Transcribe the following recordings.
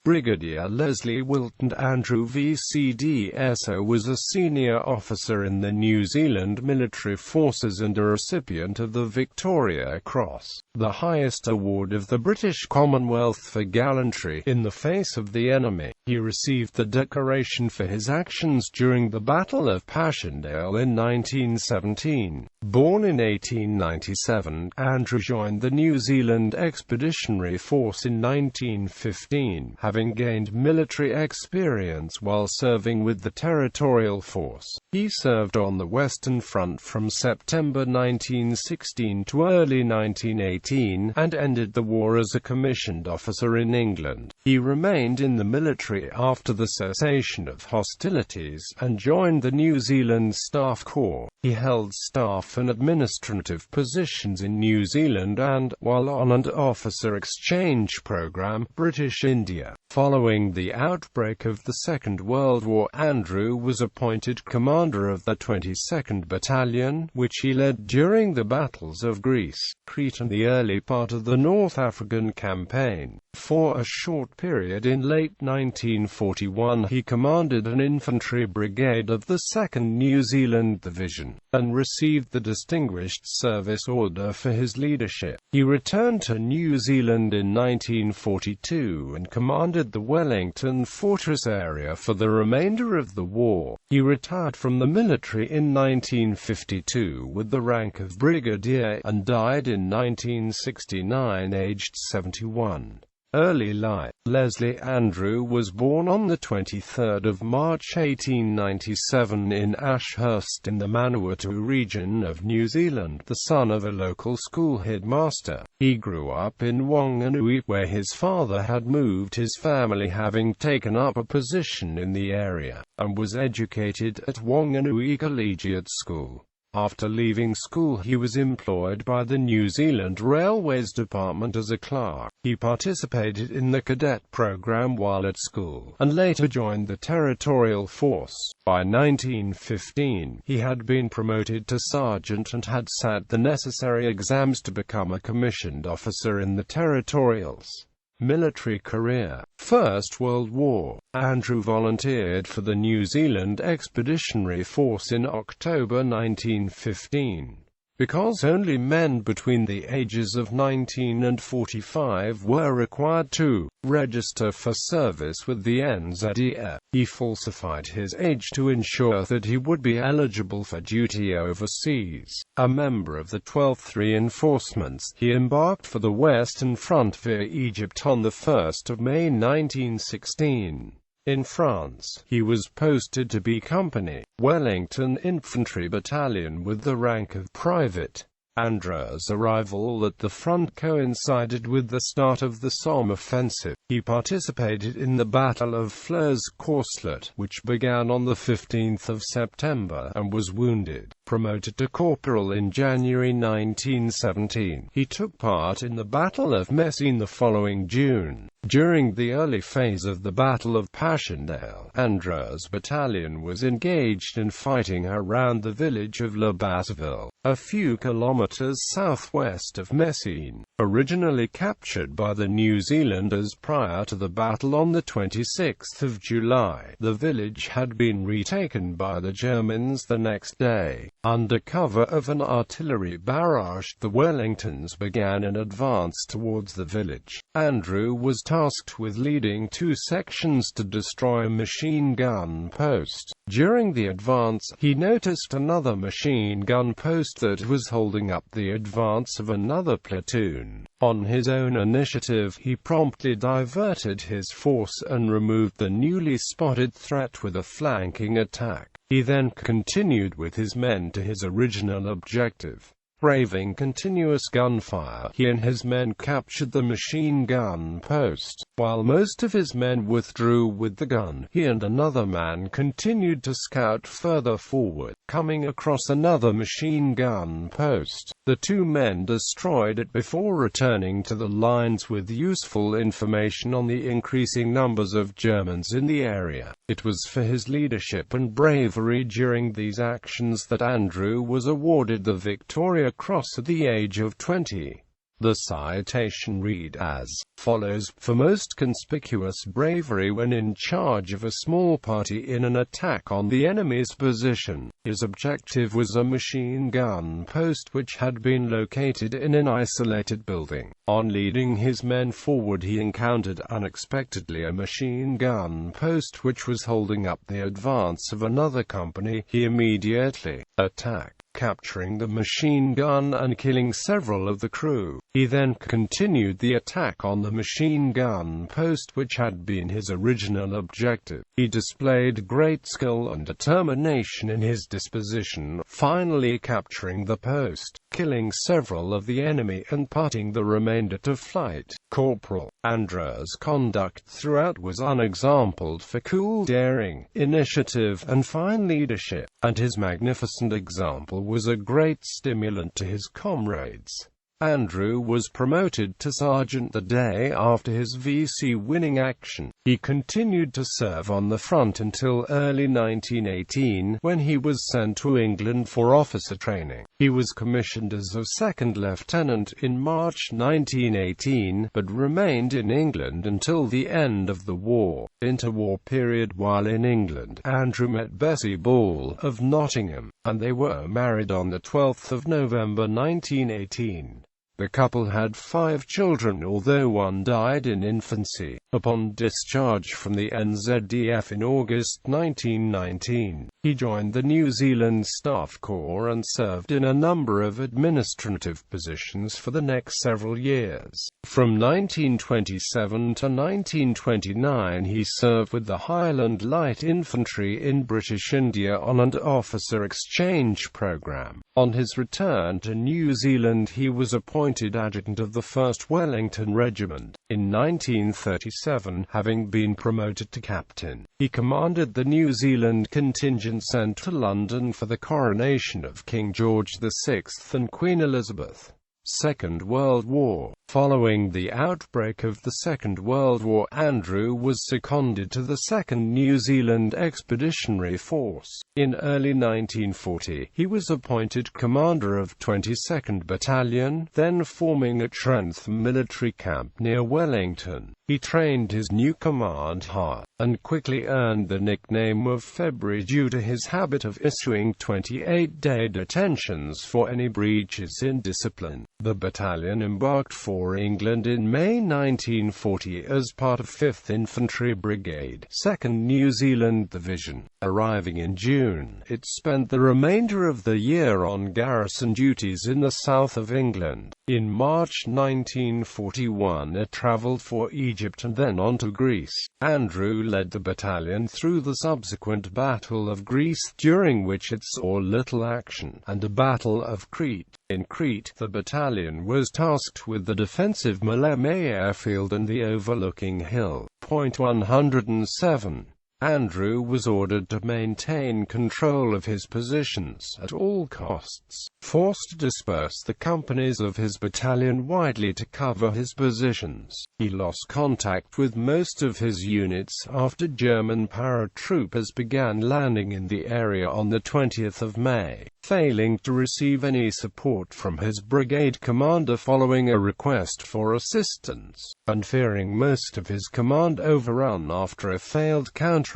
Brigadier Leslie Wilton Andrew VCDSO was a senior officer in the New Zealand military forces and a recipient of the Victoria Cross, the highest award of the British Commonwealth for gallantry in the face of the enemy. He received the decoration for his actions during the Battle of Passchendaele in 1917. Born in 1897, Andrew joined the New Zealand Expeditionary Force in 1915, having gained military experience while serving with the Territorial Force. He served on the Western Front from September 1916 to early 1918, and ended the war as a commissioned officer in England. He remained in the military after the cessation of hostilities, and joined the New Zealand Staff Corps. He held staff and administrative positions in New Zealand and, while on an officer exchange program, British India. Following the outbreak of the Second World War, Andrew was appointed commander of the 22nd Battalion, which he led during the battles of Greece, Crete and the early part of the North African Campaign. For a short period in late 1941 he commanded an infantry brigade of the 2nd New Zealand Division, and received the Distinguished Service Order for his leadership. He returned to New Zealand in 1942 and commanded the Wellington Fortress area for the remainder of the war. He retired from the military in 1952 with the rank of Brigadier, and died in 1969 aged 71. Early life. Leslie Andrew was born on the 23rd of March 1897 in Ashurst in the Manawatu region of New Zealand, the son of a local school headmaster. He grew up in Wanganui, where his father had moved his family, having taken up a position in the area, and was educated at Wanganui Collegiate School. After leaving school he was employed by the New Zealand Railways Department as a clerk. He participated in the cadet program while at school, and later joined the Territorial Force. By 1915, he had been promoted to sergeant and had sat the necessary exams to become a commissioned officer in the Territorials. Military career. First World War. Andrew volunteered for the New Zealand Expeditionary Force in October 1915. Because only men between the ages of 19 and 45 were required to register for service with the NZE, he falsified his age to ensure that he would be eligible for duty overseas. A member of the 12th Reinforcements, he embarked for the Western Front via Egypt on the 1st of May 1916. In France, he was posted to B Company, Wellington Infantry Battalion with the rank of private. Andrew's arrival at the front coincided with the start of the Somme offensive. He participated in the Battle of Flers-Courcelette, which began on the 15th of September, and was wounded. Promoted to corporal in January 1917, he took part in the Battle of Messines the following June. During the early phase of the Battle of Passchendaele, Andrew's battalion was engaged in fighting around the village of Le Basseville, a few kilometers southwest of Messines. Originally captured by the New Zealanders prior to the battle on the 26th of July, the village had been retaken by the Germans the next day. Under cover of an artillery barrage, the Wellingtons began an advance towards the village. Andrew was tasked with leading two sections to destroy a machine gun post. During the advance, he noticed another machine gun post that was holding up the advance of another platoon. On his own initiative, he promptly diverted his force and removed the newly spotted threat with a flanking attack. He then continued with his men to his original objective. Braving continuous gunfire, he and his men captured the machine gun post. While most of his men withdrew with the gun, he and another man continued to scout further forward, coming across another machine gun post. The two men destroyed it before returning to the lines with useful information on the increasing numbers of Germans in the area. It was for his leadership and bravery during these actions that Andrew was awarded the Victoria Cross at the age of 20. The citation read as follows: "For most conspicuous bravery when in charge of a small party in an attack on the enemy's position, his objective was a machine gun post which had been located in an isolated building. On leading his men forward he encountered unexpectedly a machine gun post which was holding up the advance of another company. He immediately attacked, capturing the machine gun and killing several of the crew. He then continued the attack on the machine gun post which had been his original objective. He displayed great skill and determination in his disposition, finally capturing the post, killing several of the enemy and putting the remainder to flight. Corporal Andrew's conduct throughout was unexampled for cool daring, initiative, and fine leadership, and his magnificent example was a great stimulant to his comrades." Andrew was promoted to sergeant the day after his VC winning action. He continued to serve on the front until early 1918, when he was sent to England for officer training. He was commissioned as a second lieutenant in March 1918, but remained in England until the end of the war. Interwar period. While in England, Andrew met Bessie Ball of Nottingham, and they were married on the 12th of November 1918. The couple had 5 children, although one died in infancy. Upon discharge from the NZDF in August 1919, he joined the New Zealand Staff Corps and served in a number of administrative positions for the next several years. From 1927 to 1929 he served with the Highland Light Infantry in British India on an officer exchange program. On his return to New Zealand he was appointed adjutant of the 1st Wellington Regiment. In 1937, having been promoted to captain, he commanded the New Zealand contingent sent to London for the coronation of King George VI and Queen Elizabeth. Second World War. Following the outbreak of the Second World War, Andrew was seconded to the 2nd New Zealand Expeditionary Force. In early 1940, he was appointed commander of 22nd Battalion, then forming at Trentham military camp near Wellington. He trained his new command hard, and quickly earned the nickname of February due to his habit of issuing 28-day detentions for any breaches in discipline. The battalion embarked for England in May 1940 as part of 5th Infantry Brigade, 2nd New Zealand Division. Arriving in June, it spent the remainder of the year on garrison duties in the south of England. In March 1941 it travelled for Egypt and then on to Greece. Andrew led the battalion through the subsequent Battle of Greece, during which it saw little action, and the Battle of Crete. In Crete, the battalion was tasked with the defensive Maleme airfield and the overlooking hill. Point 107. Andrew was ordered to maintain control of his positions at all costs, forced to disperse the companies of his battalion widely to cover his positions. He lost contact with most of his units after German paratroopers began landing in the area on the 20th of May, failing to receive any support from his brigade commander following a request for assistance, and fearing most of his command overrun after a failed counterattack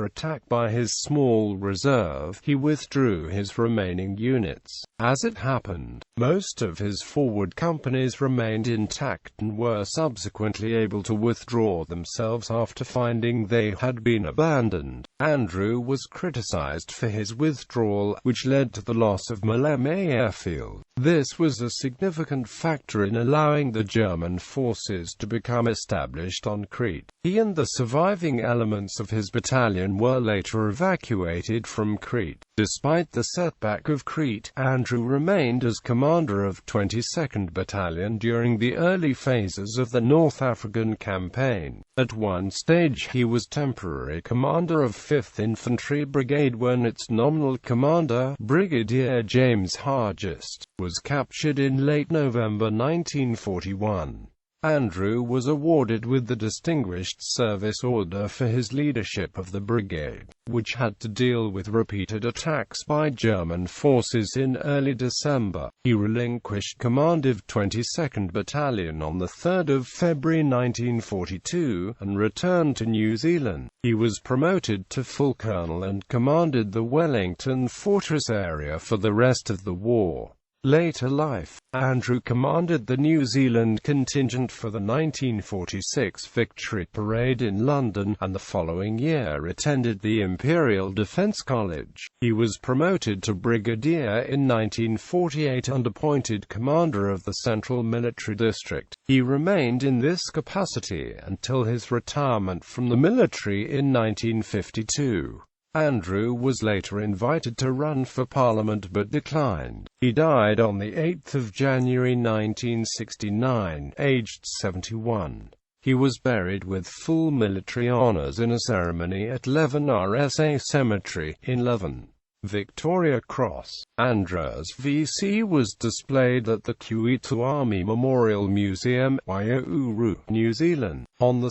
by his small reserve, he withdrew his remaining units. As it happened, most of his forward companies remained intact and were subsequently able to withdraw themselves after finding they had been abandoned. Andrew was criticized for his withdrawal, which led to the loss of Maleme airfield. This was a significant factor in allowing the German forces to become established on Crete. He and the surviving elements of his battalion were later evacuated from Crete. Despite the setback of Crete, Andrew remained as commander of 22nd Battalion during the early phases of the North African campaign. At one stage he was temporary commander of 5th Infantry Brigade when its nominal commander, Brigadier James Hargest, was captured in late November 1941. Andrew was awarded with the Distinguished Service Order for his leadership of the brigade, which had to deal with repeated attacks by German forces in early December. He relinquished command of 22nd Battalion on 3 February 1942, and returned to New Zealand. He was promoted to full colonel and commanded the Wellington Fortress area for the rest of the war. Later life, Andrew commanded the New Zealand contingent for the 1946 Victory Parade in London, and the following year attended the Imperial Defence College. He was promoted to Brigadier in 1948 and appointed commander of the Central Military District. He remained in this capacity until his retirement from the military in 1952. Andrew was later invited to run for Parliament but declined. He died on 8 January 1969, aged 71. He was buried with full military honours in a ceremony at Leven RSA Cemetery, in Leven. Victoria Cross. Andrew's VC was displayed at the Kuitu Army Memorial Museum, Waiauru, New Zealand. On 2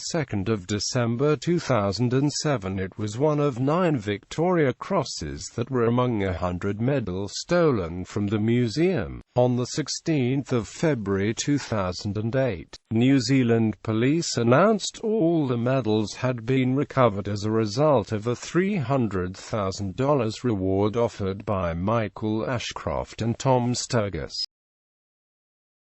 December 2007 it was one of 9 Victoria Crosses that were among 100 medals stolen from the museum. On 16 February 2008, New Zealand Police announced all the medals had been recovered as a result of a $300,000 reward offered by Michael Ashcroft and Tom Sturgis.